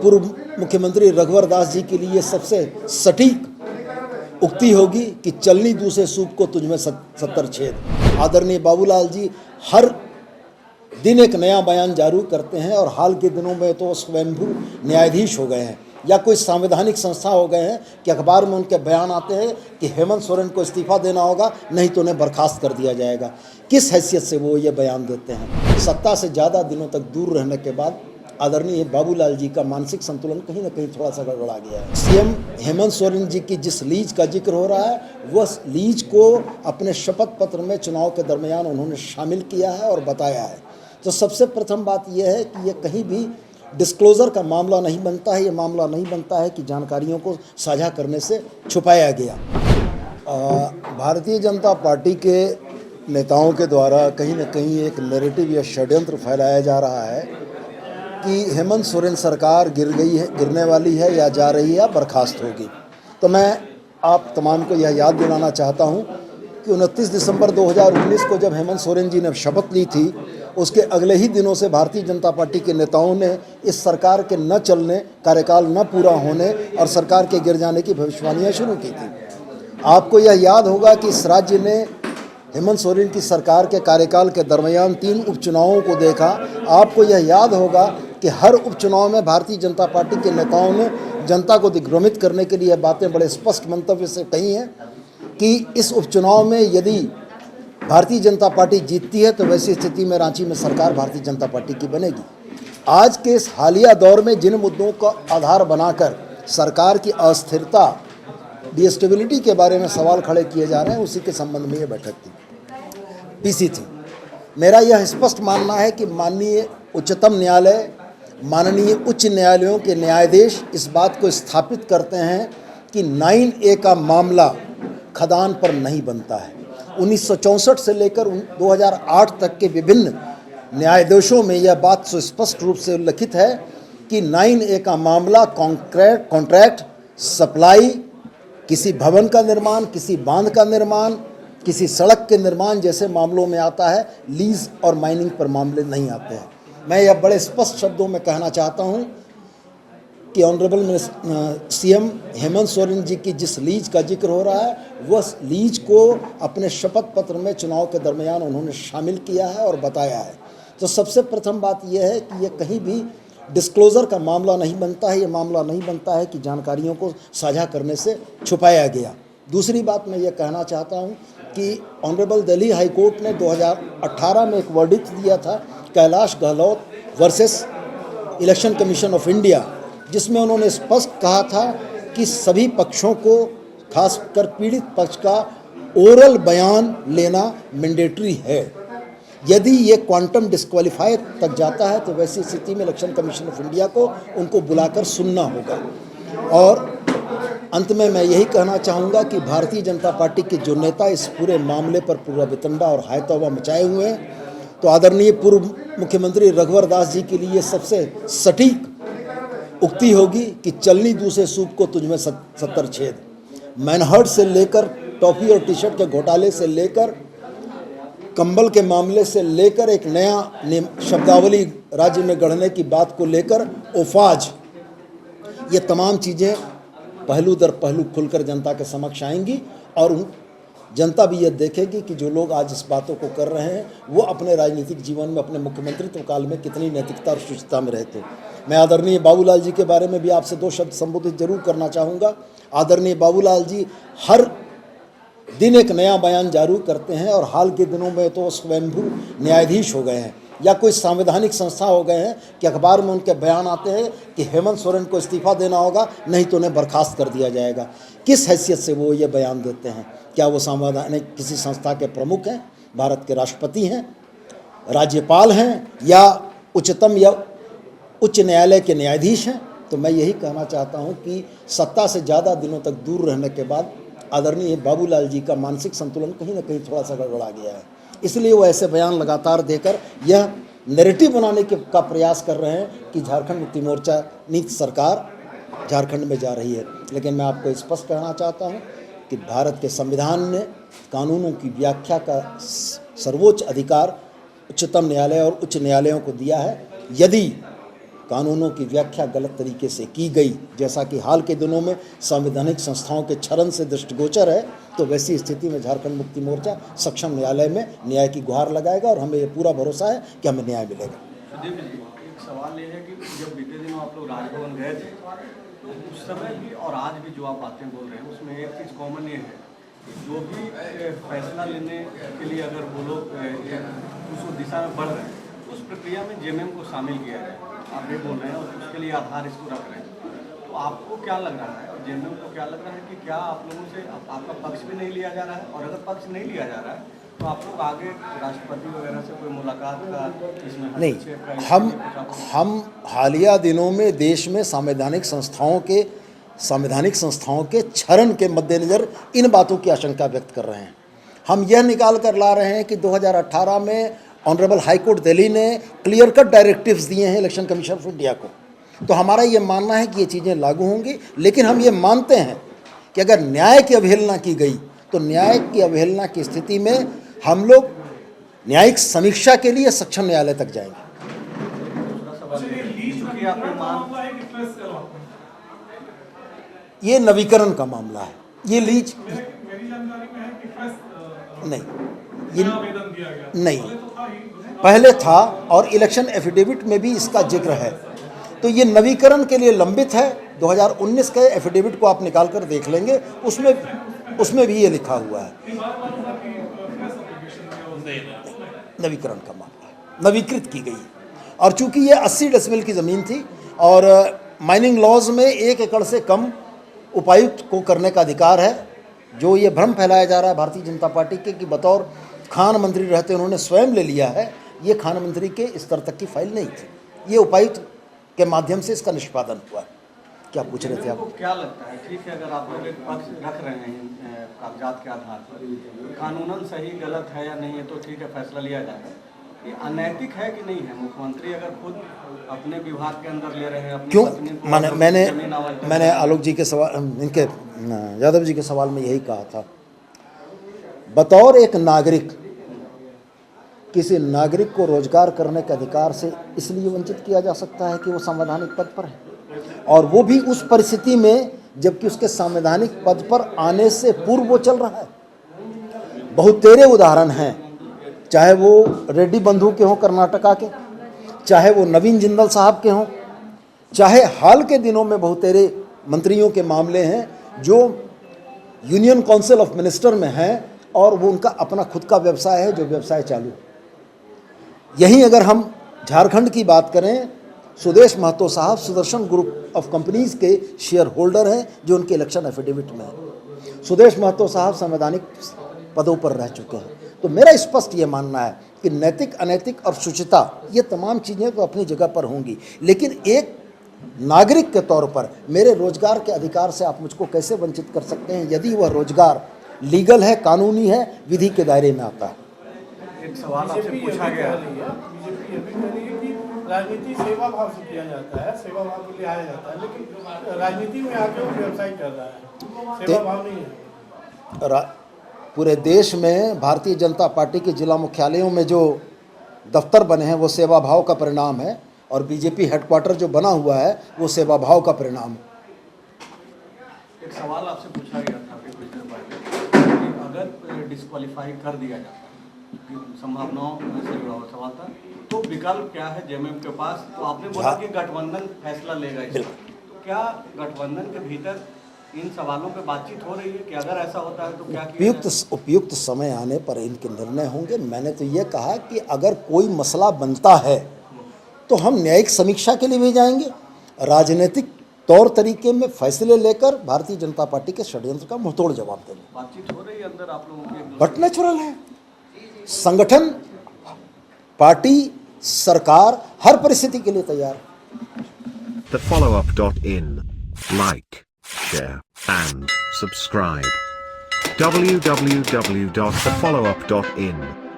पूर्व मुख्यमंत्री रघुवर दास जी के लिए सबसे सटीक उक्ति होगी कि चलनी दूसरे सूप को तुझमें 70 छेद। आदरणीय बाबूलाल जी हर दिन एक नया बयान जारी करते हैं और हाल के दिनों में तो स्वयंभू न्यायाधीश हो गए हैं या कोई संवैधानिक संस्था हो गए हैं कि अखबार में उनके बयान आते हैं कि हेमंत सोरेन को इस्तीफा देना होगा, नहीं तो उन्हें बर्खास्त कर दिया जाएगा। किस हैसियत से वो ये बयान देते हैं? सत्ता से ज़्यादा दिनों तक दूर रहने के बाद आदरणीय बाबूलाल जी का मानसिक संतुलन कहीं ना कहीं थोड़ा सा गड़बड़ा गया है। सीएम हेमंत सोरेन जी की जिस लीज का जिक्र हो रहा है वह लीज को अपने शपथ पत्र में चुनाव के दरमियान उन्होंने शामिल किया है और बताया है। तो सबसे प्रथम बात यह है कि यह कहीं भी डिस्क्लोज़र का मामला नहीं बनता है। ये मामला नहीं बनता है कि जानकारियों को साझा करने से छुपाया गया। भारतीय जनता पार्टी के नेताओं के द्वारा कहीं ना कहीं एक नैरेटिव या षड्यंत्र फैलाया जा रहा है कि हेमंत सोरेन सरकार गिरने वाली है या जा रही है या बर्खास्त होगी। तो मैं आप तमाम को यह याद दिलाना चाहता हूं कि 29 दिसंबर 2019 को जब हेमंत सोरेन जी ने शपथ ली थी, उसके अगले ही दिनों से भारतीय जनता पार्टी के नेताओं ने इस सरकार के न चलने, कार्यकाल न पूरा होने और सरकार के गिर जाने की भविष्यवाणियाँ शुरू की थी। आपको यह याद होगा कि इस राज्य ने हेमंत सोरेन की सरकार के कार्यकाल के दरमियान 3 उपचुनावों को देखा। आपको यह याद होगा कि हर उपचुनाव में भारतीय जनता पार्टी के नेताओं ने जनता को दिग्भ्रमित करने के लिए बातें बड़े स्पष्ट मंतव्य से कही हैं कि इस उपचुनाव में यदि भारतीय जनता पार्टी जीतती है तो वैसी स्थिति में रांची में सरकार भारतीय जनता पार्टी की बनेगी। आज के इस हालिया दौर में जिन मुद्दों का आधार बनाकर सरकार की अस्थिरता, डिस्टेबिलिटी के बारे में सवाल खड़े किए जा रहे हैं, उसी के संबंध में ये बैठक थी, पीसी थी। मेरा यह स्पष्ट मानना है कि माननीय उच्चतम न्यायालय, माननीय उच्च न्यायालयों के न्यायाधीश इस बात को स्थापित करते हैं कि 9A का मामला खदान पर नहीं बनता है। 1964 से लेकर 2008 तक के विभिन्न न्यायाधीशों में यह बात सुस्पष्ट रूप से उल्लिखित है कि 9A का मामला कॉन्ट्रैक्ट, सप्लाई, किसी भवन का निर्माण, किसी बांध का निर्माण, किसी सड़क के निर्माण जैसे मामलों में आता है। लीज और माइनिंग पर मामले नहीं आते हैं। मैं यह बड़े स्पष्ट शब्दों में कहना चाहता हूं कि ऑनरेबल सीएम हेमंत सोरेन जी की जिस लीज का जिक्र हो रहा है वह लीज को अपने शपथ पत्र में चुनाव के दरमियान उन्होंने शामिल किया है और बताया है। तो सबसे प्रथम बात यह है कि यह कहीं भी डिस्क्लोज़र का मामला नहीं बनता है। ये मामला नहीं बनता है कि जानकारियों को साझा करने से छुपाया गया। दूसरी बात मैं ये कहना चाहता हूँ कि ऑनरेबल दिल्ली हाई कोर्ट ने 2018 में एक वर्डिक्ट दिया था, Kailash Gehlot versus election commission of India, जिसमें उन्होंने स्पष्ट कहा था कि सभी पक्षों को, खासकर पीड़ित पक्ष का ओरल बयान लेना मैंडेटरी है। यदि ये क्वांटम डिस्क्वालीफाई तक जाता है तो वैसी स्थिति में इलेक्शन कमीशन ऑफ इंडिया को उनको बुलाकर सुनना होगा। और अंत में मैं यही कहना चाहूँगा कि भारतीय जनता पार्टी के जो नेता इस पूरे मामले पर पूरा वितंडा और हाय तौबा मचाए हुए हैं, तो आदरणीय पूर्व मुख्यमंत्री रघुवर दास जी के लिए सबसे सटीक उक्ति होगी कि चलनी दूसरे सूप को तुझमें 70 छेद। मैनहर्ट से लेकर टॉफी और टी शर्ट के घोटाले से लेकर कंबल के मामले से लेकर एक नया शब्दावली राज्य में गढ़ने की बात को लेकर ओफाज, ये तमाम चीज़ें पहलू दर पहलू खुलकर जनता के समक्ष आएंगी और जनता भी ये देखेगी कि जो लोग आज इस बातों को कर रहे हैं वो अपने राजनीतिक जीवन में, अपने मुख्यमंत्रित्व काल में कितनी नैतिकता और शुचिता में रहते। मैं आदरणीय बाबूलाल जी के बारे में भी आपसे 2 शब्द संबोधित जरूर करना चाहूँगा। आदरणीय बाबूलाल जी हर दिन एक नया बयान जारी करते हैं और हाल के दिनों में तो स्वयंभू न्यायाधीश हो गए हैं या कोई संवैधानिक संस्था हो गए हैं कि अखबार में उनके बयान आते हैं कि हेमंत सोरेन को इस्तीफा देना होगा, नहीं तो उन्हें बर्खास्त कर दिया जाएगा। किस हैसियत से वो ये बयान देते हैं? क्या वो संवैधानिक किसी संस्था के प्रमुख हैं, भारत के राष्ट्रपति हैं, राज्यपाल हैं या उच्चतम या उच्च न्यायालय के न्यायाधीश हैं? तो मैं यही कहना चाहता हूँ कि सत्ता से ज़्यादा दिनों तक दूर रहने के बाद आदरणीय बाबूलाल जी का मानसिक संतुलन कहीं ना कहीं थोड़ा सा गड़बड़ा गया है। इसलिए वो ऐसे बयान लगातार देकर यह नैरेटिव बनाने का प्रयास कर रहे हैं कि झारखंड मुक्ति मोर्चा नीति सरकार झारखंड में जा रही है। लेकिन मैं आपको स्पष्ट कहना चाहता हूं कि भारत के संविधान ने कानूनों की व्याख्या का सर्वोच्च अधिकार उच्चतम न्यायालय और उच्च न्यायालयों को दिया है। यदि कानूनों की व्याख्या गलत तरीके से की गई, जैसा कि हाल के दिनों में संवैधानिक संस्थाओं के क्षरण से दृष्टिगोचर है, तो वैसी स्थिति में झारखंड मुक्ति मोर्चा सक्षम न्यायालय में न्याय की गुहार लगाएगा और हमें ये पूरा भरोसा है कि हमें न्याय मिलेगा। एक सवाल ये है कि जब बीते दिनों आप लोग राजभवन गए थे, तो उस समय भी और आज भी जो आप बातें बोल रहे हैं उसमें एक चीज़ कॉमन ये है कि जो भी फैसला लेने के लिए अगर वो लोग उस दिशा में बढ़ रहे हैं, उस प्रक्रिया में जेएमएम को शामिल किया जाए, आप ये बोल रहे हैं और उसके लिए आधार इसको रख रहे हैं। तो आपको क्या लग रहा है, जेएमएम को क्या लग रहा है कि क्या आप लोगों से आपका पक्ष भी नहीं लिया जा रहा है, और अगर पक्ष नहीं लिया जा रहा है तो आप लोग आगे राष्ट्रपति वगैरह से कोई मुलाकात का इसमें नहीं, हम हालिया दिनों में देश में संवैधानिक संस्थाओं के क्षरण के मद्देनज़र इन बातों की आशंका व्यक्त कर रहे हैं। हम यह निकाल कर ला रहे हैं कि 2018 में ऑनरेबल हाई कोर्ट दिल्ली ने क्लियर कट डायरेक्टिव्स दिए हैं इलेक्शन कमीशन ऑफ इंडिया को, तो हमारा ये मानना है कि ये चीज़ें लागू होंगी। लेकिन हम ये मानते हैं कि अगर न्याय की अवहेलना की गई तो न्याय की अवहेलना की स्थिति में हम लोग न्यायिक समीक्षा के लिए सक्षम न्यायालय तक जाएंगे। ये नवीकरण का मामला है, ये लीज नहीं, ये नहीं, पहले था और इलेक्शन एफिडेविट में भी इसका जिक्र है, तो ये नवीकरण के लिए लंबित है। 2019 के एफिडेविट को आप निकाल कर देख लेंगे, उसमें भी ये लिखा हुआ है। नवीकरण का मामला है, नवीकृत की गई, और चूंकि ये 80 डेसिबल की ज़मीन थी और माइनिंग लॉज में 1 एकड़ से कम उपायुक्त को करने का अधिकार है, जो ये भ्रम फैलाया जा रहा है भारतीय जनता पार्टी के कि बतौर खान मंत्री रहते उन्होंने स्वयं ले लिया है, ये खान मंत्री के स्तर तक की फाइल नहीं थी, ये उपायुक्त के माध्यम से इसका निष्पादन हुआ। क्या पूछ रहे थे आप? क्या लगता है, ठीक है, अगर आप लोग एक पक्ष रख रहे हैं कागजात के आधार पर, कानूनन सही गलत है या नहीं है तो ठीक है, फैसला लिया जाएगा, ये अनैतिक है कि नहीं है? मुख्यमंत्री अगर खुद अपने विभाग के अंदर ले रहे हैं, क्यों? मैंने आलोक जी के सवाल, इनके यादव जी के सवाल में यही कहा था, बतौर एक नागरिक किसी नागरिक को रोजगार करने के अधिकार से इसलिए वंचित किया जा सकता है कि वो संवैधानिक पद पर है, और वो भी उस परिस्थिति में जबकि उसके संवैधानिक पद पर आने से पूर्व वो चल रहा है। बहुत तेरे उदाहरण हैं, चाहे वो रेड्डी बंधु के हों कर्नाटका के, चाहे वो नवीन जिंदल साहब के हों, चाहे हाल के दिनों में बहुत तेरे मंत्रियों के मामले हैं जो यूनियन काउंसिल ऑफ मिनिस्टर में हैं और वो उनका अपना खुद का व्यवसाय है, जो व्यवसाय चालू। यहीं अगर हम झारखंड की बात करें, सुदेश महतो साहब सुदर्शन ग्रुप ऑफ कंपनीज के शेयर होल्डर हैं, जो उनके इलेक्शन एफिडेविट में है। सुदेश महतो साहब संवैधानिक पदों पर रह चुके हैं। तो मेरा स्पष्ट ये मानना है कि नैतिक, अनैतिक और शुचिता ये तमाम चीज़ें तो अपनी जगह पर होंगी, लेकिन एक नागरिक के तौर पर मेरे रोजगार के अधिकार से आप मुझको कैसे वंचित कर सकते हैं यदि वह रोजगार लीगल है, कानूनी है, विधि के दायरे में आता है। एक सवाल आपसे पूछा गया, राजनीति सेवा भाव से किया जाता है, सेवा भाव के लिए आया जाता है, लेकिन राजनीति में आके वो व्यवसाय कर रहा है, सेवा भाव नहीं है। पूरे देश में भारतीय जनता पार्टी के जिला मुख्यालयों में जो दफ्तर बने हैं वो सेवा भाव का परिणाम है, और बीजेपी हेडक्वार्टर जो बना हुआ है वो सेवा भाव का परिणाम है। एक सवाल आपसे पूछा गया था कि अगर डिस्क्वालीफाई कर दिया जाता, संभावनाओं से जुड़ा हुआ सवाल था, तो विकल्प क्या है जेएमएम के पास? तो आपने बोला कि गठबंधन फैसला लेगा इसमें, तो क्या गठबंधन के भीतर इन सवालों पे बातचीत हो रही है कि अगर ऐसा होता है तो क्या उपयुक्त समय आने पर इनके निर्णय होंगे। मैंने तो ये कहा कि अगर कोई मसला बनता है तो हम न्यायिक समीक्षा के लिए भी जाएंगे, राजनीतिक तौर तरीके में फैसले लेकर भारतीय जनता पार्टी के षड्यंत्र का मुंहतोड़ जवाब देंगे। बातचीत हो रही है अंदर आप लोगों की? बट नेचुरल है, संगठन, पार्टी, सरकार हर परिस्थिति के लिए तैयार है। TheFollowUp.in. Like, share, and subscribe. www.thefollowup.in